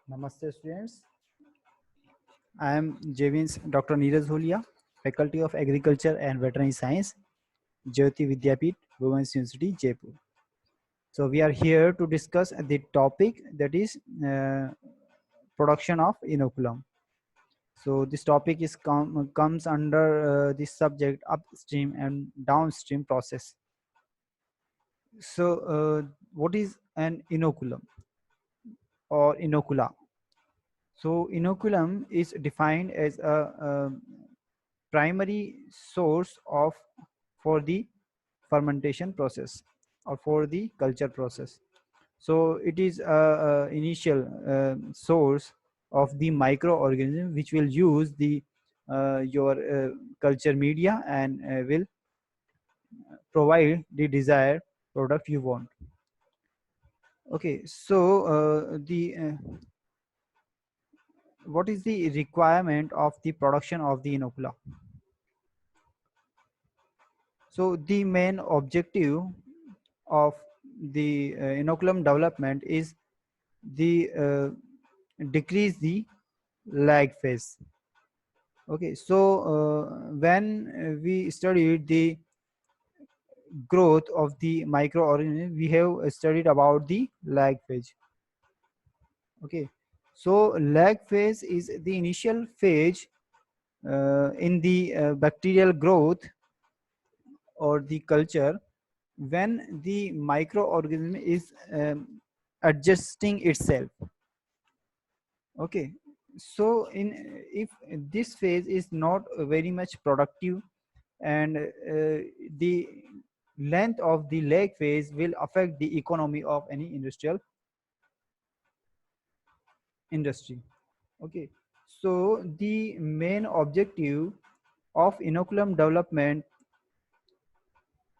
Namaste students. I am JVIN's Dr. Neeraj Holia, Faculty of Agriculture and Veterinary Science, Jyoti Vidyapeeth, Women's University, Jaipur. So we are here to discuss the topic that is production of inoculum. So this topic is comes under this subject upstream and downstream process. So what is an inoculum or inocula? So inoculum is defined as a primary source of for the fermentation process or for the culture process. So it is a initial source of the microorganism which will use the your culture media and will provide the desired product you want. Okay, so the what is the requirement of the production of the inocula? So the main objective of the inoculum development is the decrease the lag phase. Okay, so when we studied the growth of the microorganism, we have studied about the lag phase. Okay, so lag phase is the initial phase in the bacterial growth or the culture when the microorganism is adjusting itself. Okay, so in if this phase is not very much productive and the length of the lag phase will affect the economy of any industrial industry. Okay, so the main objective of inoculum development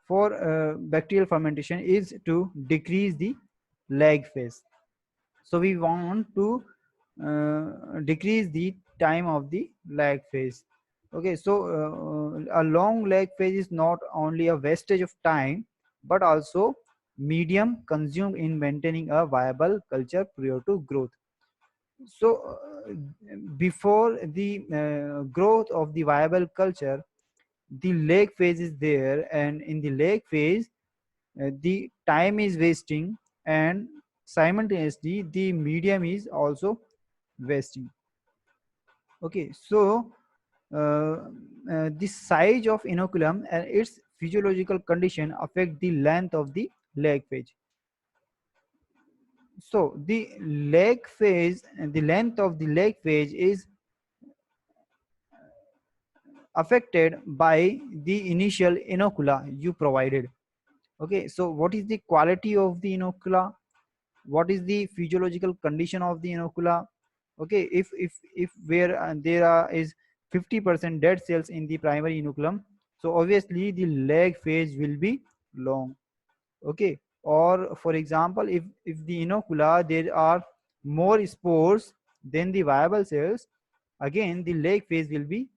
for bacterial fermentation is to decrease the lag phase. So we want to decrease the time of the lag phase. Okay, so a long lag phase is not only a wastage of time but also medium consumed in maintaining a viable culture prior to growth. So before the growth of the viable culture, the lag phase is there, and in the lag phase the time is wasting and simultaneously the medium is also wasting. Okay, so the size of inoculum and its physiological condition affect the length of the lag phase. So the lag phase and the length of the lag phase is affected by the initial inocula you provided. Okay, so what is the quality of the inocula, what is the physiological condition of the inocula? Okay, if where there is 50% dead cells in the primary inoculum, so obviously the lag phase will be long. Okay, or for example, if the inocula there are more spores than the viable cells, again the lag phase will be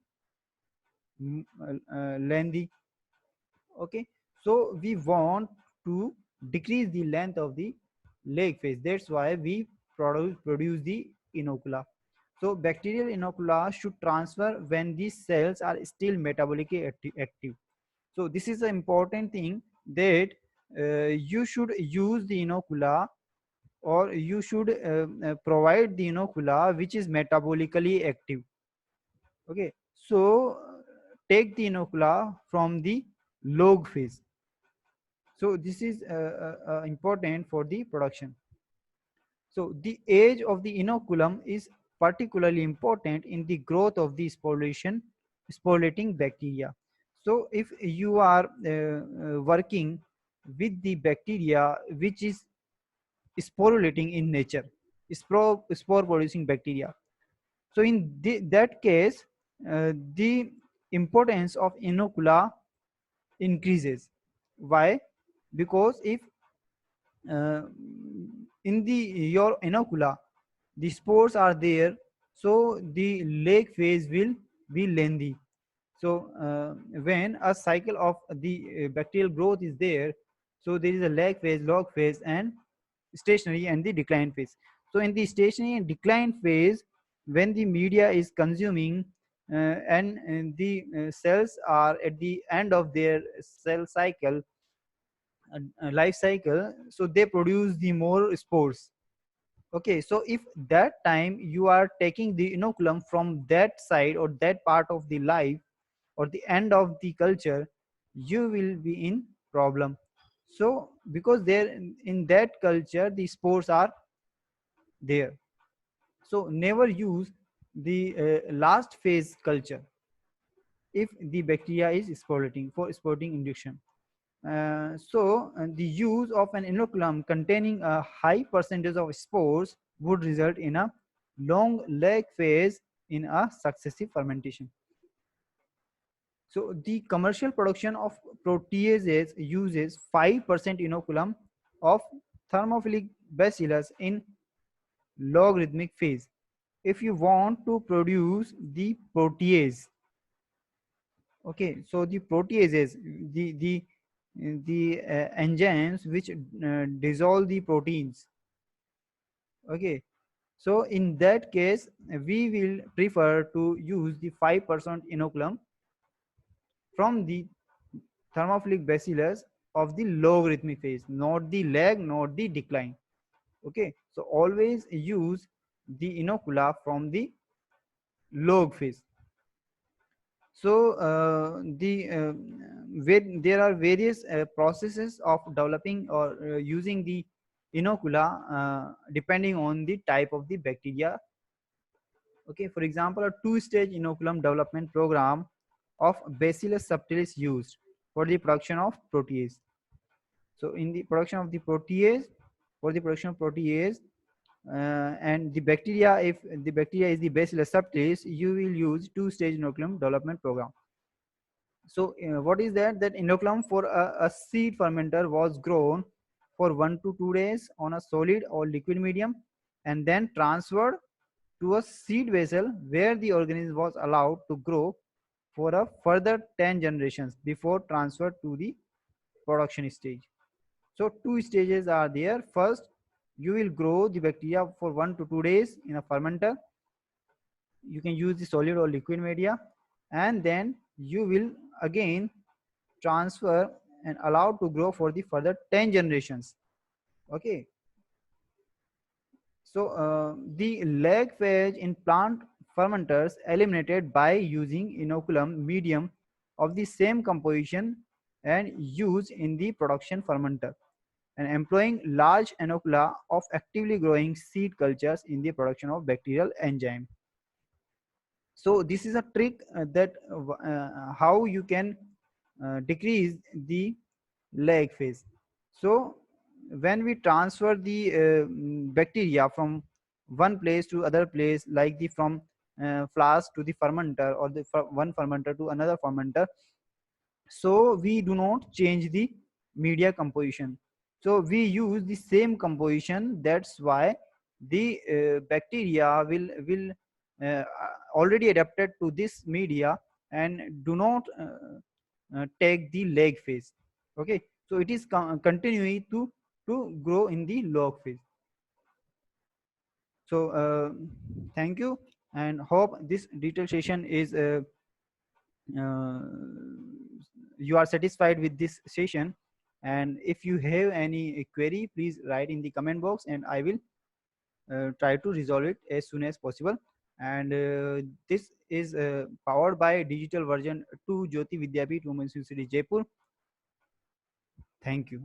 lengthy. Okay, so we want to decrease the length of the lag phase, that's why we produce the inocula. So bacterial inocula should transfer when these cells are still metabolically active. So this is the important thing, that you should use the inocula, or you should provide the inocula which is metabolically active. Okay, so take the inocula from the log phase. So this is important for the production. So the age of the inoculum is particularly important in the growth of the sporulating bacteria. So if you are working with the bacteria which is sporulating in nature, spore producing bacteria, so in that case the importance of inocula increases. Why? Because if uh, in the your inocula the spores are there, so the lag phase will be lengthy. So when a cycle of the bacterial growth is there, so there is a lag phase, log phase, and stationary and the decline phase. So in the stationary and decline phase, when the media is consuming and the cells are at the end of their cell cycle, life cycle, so they produce the more spores. Okay, so if that time you are taking the inoculum from that side or that part of the life or the end of the culture, you will be in problem. So because there in that culture the spores are there, so never use the last phase culture if the bacteria is sporulating for sporting induction. The use of an inoculum containing a high percentage of spores would result in a long lag phase in a successive fermentation. So the commercial production of proteases uses 5% inoculum of thermophilic bacillus in logarithmic phase. If you want to produce the protease, okay, so the proteases, the enzymes which dissolve the proteins, okay, so in that case we will prefer to use the 5% inoculum from the thermophilic bacillus of the logarithmic phase, not the lag, not the decline. Okay, so always use the inocula from the log phase. So there are various processes of developing or using the inocula depending on the type of the bacteria. Okay, for example, a two-stage inoculum development program of Bacillus subtilis used for the production of protease. So in the production of the protease, for the production of protease, and the bacteria, if the bacteria is the Bacillus subtilis, you will use two-stage inoculum development program. So what is that? That inoculum for a seed fermenter was grown for 1 to 2 days on a solid or liquid medium and then transferred to a seed vessel where the organism was allowed to grow for a further 10 generations before transfer to the production stage. So two stages are there. First, you will grow the bacteria for 1 to 2 days in a fermenter. You can use the solid or liquid media, and then you will again transfer and allowed to grow for the further 10 generations. Okay, so the lag phase in plant fermenters eliminated by using inoculum medium of the same composition and used in the production fermenter and employing large inocula of actively growing seed cultures in the production of bacterial enzyme. So this is a trick that how you can decrease the lag phase. So when we transfer the bacteria from one place to other place, like the from flask to the fermenter or the one fermenter to another fermenter, so we do not change the media composition, so we use the same composition. That's why the bacteria will uh, already adapted to this media and do not take the lag phase. Okay, so it is continuing to grow in the log phase. So thank you and hope this detailed session is uh, you are satisfied with this session. And if you have any query, please write in the comment box and I will try to resolve it as soon as possible. And this is powered by digital version 2 Jyoti Vidyapeeth Women's University Jaipur. Thank you.